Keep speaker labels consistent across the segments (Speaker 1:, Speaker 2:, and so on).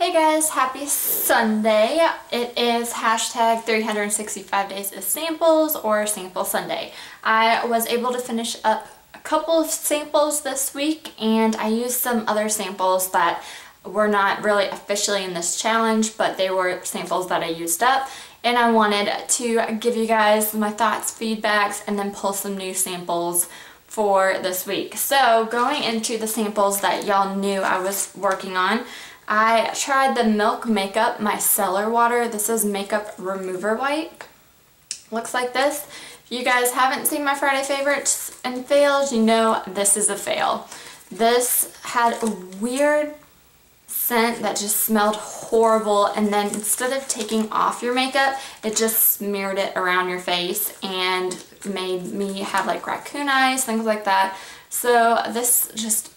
Speaker 1: Hey guys, happy Sunday. It is hashtag 365 days of samples or sample Sunday. I was able to finish up a couple of samples this week and I used some other samples that were not really officially in this challenge, but they were samples that I used up, and I wanted to give you guys my thoughts, feedbacks, and then pull some new samples for this week. So going into the samples that y'all knew I was working on, I tried the Milk Makeup Micellar Water. This is Makeup Remover Wipe. Looks like this. If you guys haven't seen my Friday favorites and fails, you know this is a fail. This had a weird scent that just smelled horrible, and then instead of taking off your makeup, it just smeared it around your face and made me have like raccoon eyes, things like that. So this just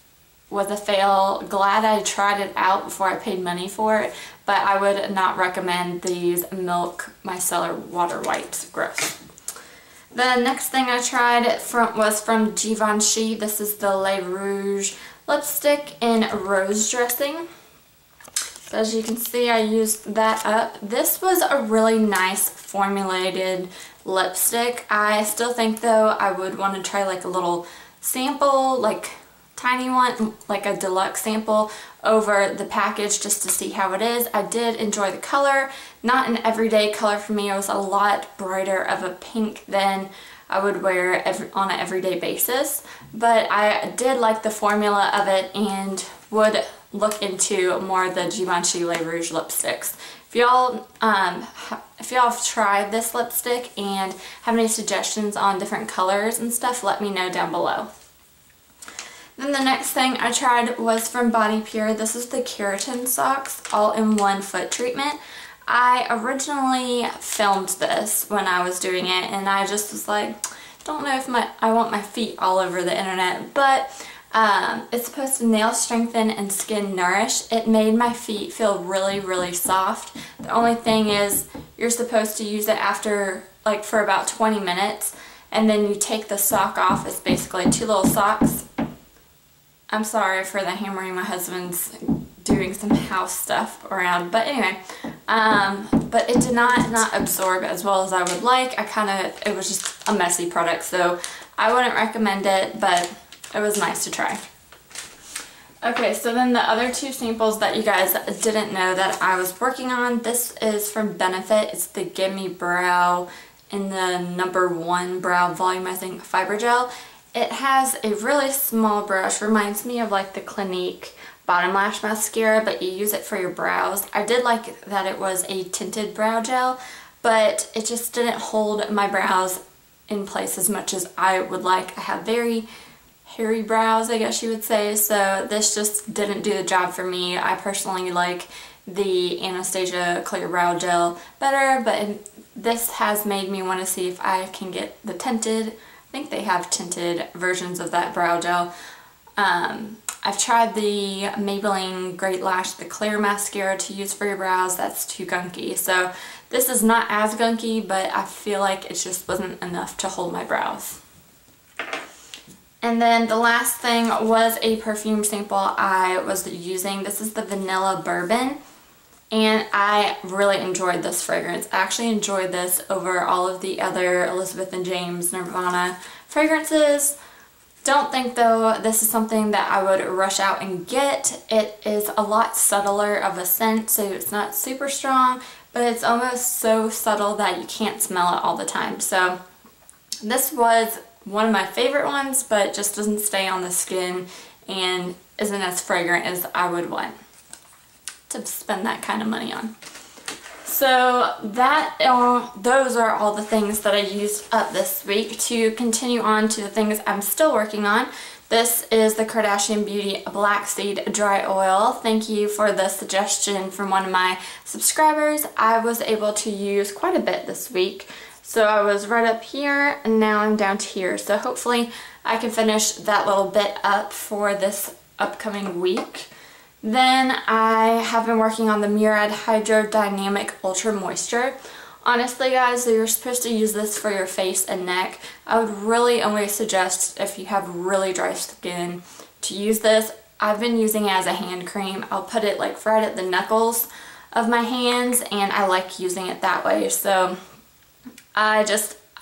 Speaker 1: was a fail. Glad I tried it out before I paid money for it, but I would not recommend these Milk Micellar Water Wipes. Gross. The next thing I tried was from Givenchy. This is the Le Rouge lipstick in Rose Dressing. So as you can see, I used that up. This was a really nice formulated lipstick. I still think though I would want to try like a little sample, like tiny one, like a deluxe sample over the package just to see how it is. I did enjoy the color. Not an everyday color for me. It was a lot brighter of a pink than I would wear on an everyday basis, but I did like the formula of it and would look into more of the Givenchy Le Rouge lipsticks. If y'all have tried this lipstick and have any suggestions on different colors and stuff, let me know down below. Then the next thing I tried was from Body Pure. This is the Keratin Socks All-in-One Foot Treatment. I originally filmed this when I was doing it, and I just was like, don't know if I want my feet all over the internet, but it's supposed to nail strengthen and skin nourish. It made my feet feel really, really soft. The only thing is you're supposed to use it after, like, for about 20 minutes, and then you take the sock off. It's basically two little socks. I'm sorry for the hammering. My husband's doing some house stuff around, but anyway, but it did not absorb as well as I would like. It was just a messy product, so I wouldn't recommend it, but it was nice to try. Okay, so then the other two samples that you guys didn't know that I was working on, this is from Benefit. It's the Gimme Brow in the #1 Brow Volumizing Fiber Gel. It has a really small brush, reminds me of like the Clinique Bottom Lash Mascara, but you use it for your brows. I did like that it was a tinted brow gel, but it just didn't hold my brows in place as much as I would like. I have very hairy brows, I guess you would say, so this just didn't do the job for me. I personally like the Anastasia Clear Brow Gel better, but this has made me want to see if I can get the tinted. I think they have tinted versions of that brow gel. I've tried the Maybelline Great Lash, the clear mascara to use for your brows. That's too gunky. So this is not as gunky, but I feel like it just wasn't enough to hold my brows. And then the last thing was a perfume sample I was using. This is the Vanilla Bourbon, and I really enjoyed this fragrance. I actually enjoyed this over all of the other Elizabeth and James Nirvana fragrances. Don't think though this is something that I would rush out and get. It is a lot subtler of a scent, so it's not super strong, but it's almost so subtle that you can't smell it all the time. So this was one of my favorite ones, but it just doesn't stay on the skin and isn't as fragrant as I would want to spend that kind of money on. So those are all the things that I used up this week. To continue on to the things I'm still working on, this is the Kardashian Beauty Black Seed Dry Oil. Thank you for the suggestion from one of my subscribers. I was able to use quite a bit this week. So I was right up here and now I'm down to here. So hopefully I can finish that little bit up for this upcoming week. Then I have been working on the Murad Hydro Dynamic Ultra Moisture. Honestly guys, you're supposed to use this for your face and neck. I would really only suggest if you have really dry skin to use this. I've been using it as a hand cream. I'll put it like right at the knuckles of my hands, and I like using it that way. So I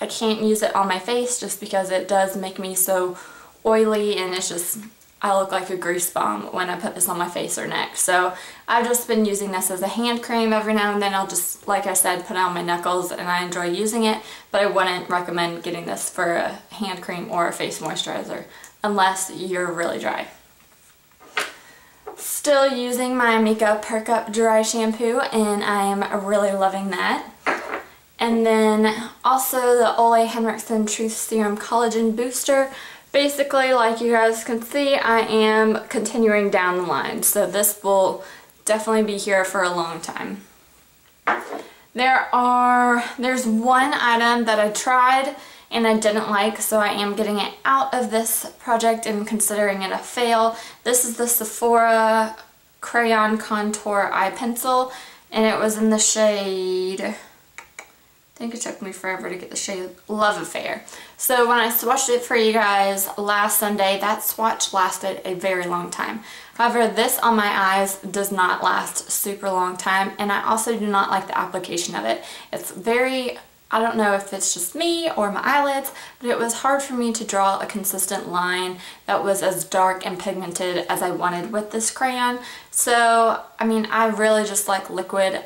Speaker 1: can't use it on my face just because it does make me so oily, and it's just, I look like a grease bomb when I put this on my face or neck. So I've just been using this as a hand cream. Every now and then I'll just, like I said, put it on my knuckles, and I enjoy using it, but I wouldn't recommend getting this for a hand cream or a face moisturizer unless you're really dry. Still using my Makeup Perk Up Dry Shampoo, and I am really loving that. And then also the Ole Henriksen Truth Serum Collagen Booster. Basically, like you guys can see, I am continuing down the line, so this will definitely be here for a long time. There's one item that I tried and I didn't like, so I am getting it out of this project and considering it a fail. This is the Sephora Crayon Contour Eye Pencil, and it was in the shade, I think it took me forever to get the shade Love Affair. So when I swatched it for you guys last Sunday, that swatch lasted a very long time. However, this on my eyes does not last super long time, and I also do not like the application of it. It's very, I don't know if it's just me or my eyelids, but it was hard for me to draw a consistent line that was as dark and pigmented as I wanted with this crayon. So, I mean, I really just like liquid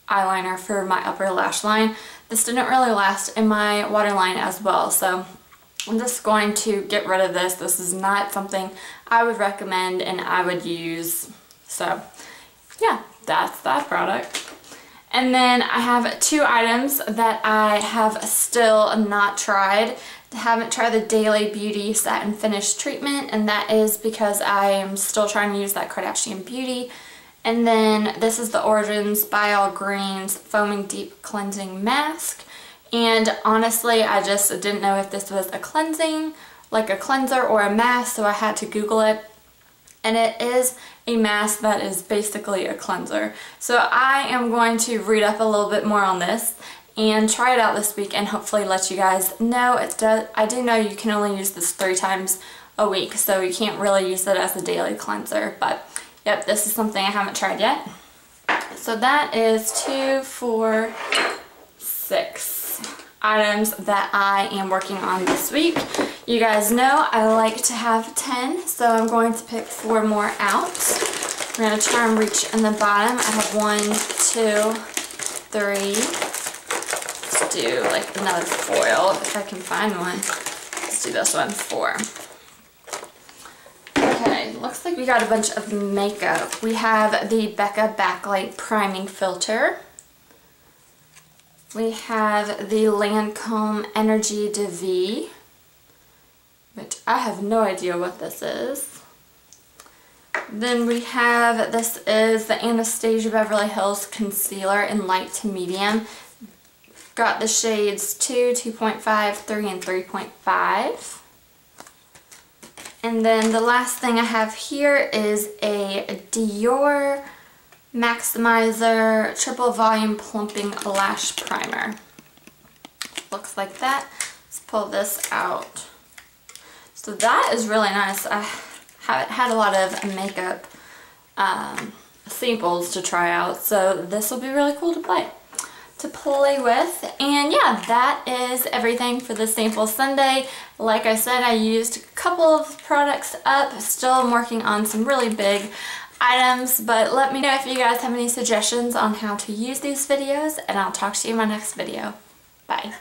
Speaker 1: eyeliner for my upper lash line. This didn't really last in my waterline as well, so I'm just going to get rid of this. This is not something I would recommend and I would use. So yeah, that's that product. And then I have two items that I have still not tried. I haven't tried the Daily Beauty Satin Finish Treatment, and that is because I am still trying to use that Kardashian Beauty. And then this is the Origins by All Greens Foaming Deep Cleansing Mask. And honestly, I just didn't know if this was a cleansing, like a cleanser or a mask, so I had to Google it. And it is a mask that is basically a cleanser. So I am going to read up a little bit more on this and try it out this week and hopefully let you guys know. I do know you can only use this 3 times a week, so you can't really use it as a daily cleanser, but yep, this is something I haven't tried yet. So that is 2, 4, 6 items that I am working on this week. You guys know I like to have 10, so I'm going to pick 4 more out. I'm going to try and reach in the bottom. I have 1, 2, 3. Let's do like another foil if I can find one. Let's do this one, 4. Okay, looks like we got a bunch of makeup. We have the Becca Backlight Priming Filter. We have the Lancome Energy DV, which I have no idea what this is. Then we have, this is the Anastasia Beverly Hills Concealer in light to medium. Got the shades 2, 2.5, 3, and 3.5. And then the last thing I have here is a Dior Maximizer Triple Volume Plumping Lash Primer. Looks like that. Let's pull this out. So that is really nice. I haven't had a lot of makeup samples to try out, so this will be really cool to play with. And yeah, that is everything for the Sample Sunday. Like I said, I used a couple of products up. Still am working on some really big items, but let me know if you guys have any suggestions on how to use these videos, and I'll talk to you in my next video. Bye.